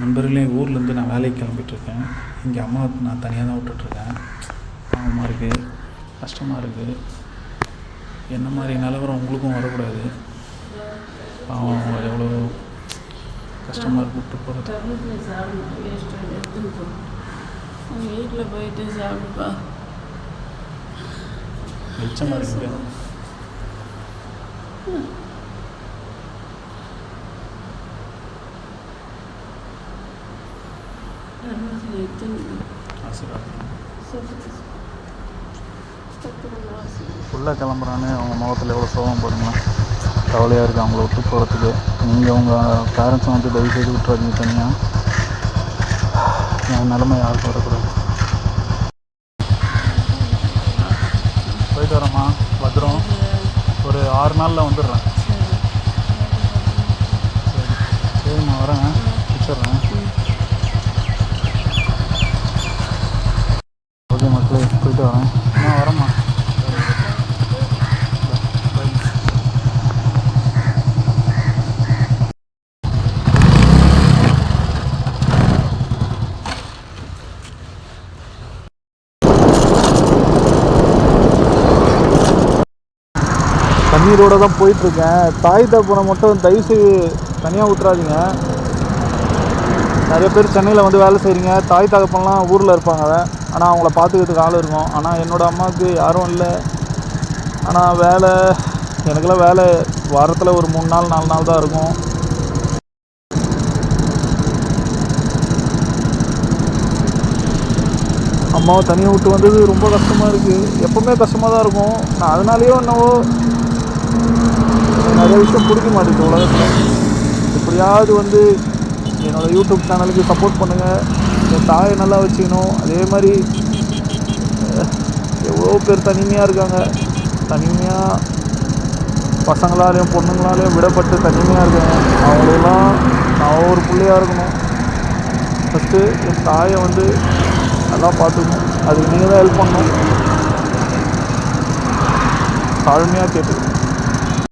நண்பர்களே, ஊர்லேருந்து நான் வேலைக்கு கிளம்பிட்டுருக்கேன். இங்கே அம்மாவை நான் தனியாக தான் விட்டுட்ருக்கேன். பாவமாக இருக்குது, கஷ்டமாக இருக்குது. என்ன மாதிரி நிலவரம் உங்களுக்கும் வரக்கூடாது. பாவம் அவங்க எவ்வளோ கஷ்டமாக இருக்கு விட்டு போகிறது. வீட்டில் போயிட்டு சாப்பிடுப்பா. வெளிச்சமாக இருக்குங்க. ஃபுல்லாக கிளம்புறான்னு அவங்க முகத்தில் எவ்வளோ சோகம் பாருங்களேன். கவலையாக இருக்குது அவங்கள விட்டு போகிறதுக்கு. நீங்கள் உங்கள் பேரண்ட்ஸை வந்து தயவு செய்து விட்டுறாதீங்க தனியாக. என் நிலைமை யாருக்கும் வரக்கூடாது. போயிட்டு வரேம்மா, பத்திரம். ஒரு 6 நாளில் வந்துடுறேன். சரி சரிம்மா, வரேன், வச்சிட்றேன். ஓகே மக்களே, போயிட்டு வரேன். வரேம்மா. தண்ணீரோடு தான் போயிட்டுருக்கேன். தாய் தகப்பனை மட்டும் தயவுசெய்து தனியாக விட்டுறாதீங்க. நிறைய பேர் சென்னையில் வந்து வேலை செய்கிறீங்க. தாய் தகப்பன்லாம் ஊரில் இருப்பாங்க, ஆனால் அவங்கள பார்த்துக்கிறதுக்கு ஆள் இருக்கும். ஆனால் என்னோடய அம்மாவுக்கு யாரும் இல்லை. ஆனால் வேலை, எனக்கெல்லாம் வேலை வாரத்தில் ஒரு 3 நாள் 4 நாள் தான் இருக்கும். அம்மாவை தனியாக விட்டு வந்தது ரொம்ப கஷ்டமாக இருக்குது. எப்போவுமே கஷ்டமாக தான் இருக்கும். நான் அதனாலேயோ என்னவோ நிறைய விஷயம் பிடிக்க மாட்டேங்குது உலகத்தில். எப்படியாவது வந்து என்னோடய யூடியூப் சேனலுக்கு சப்போர்ட் பண்ணுங்கள். என் தாயை நல்லா வச்சுக்கணும். அதே மாதிரி எவ்வளோ பேர் தனிமையாக இருக்காங்க. தனிமையாக பசங்களாலேயும் பொண்ணுங்களாலேயும் விடப்பட்டு தனிமையாக இருக்காங்க. அவங்களெல்லாம் நான் ஒரு பிள்ளையாக இருக்கணும். ஃபஸ்ட்டு என் தாயை வந்து நல்லா பார்த்துக்கணும். அதுக்கு நீங்கள் தான் ஹெல்ப் பண்ணணும். தாழ்மையாக கேட்டு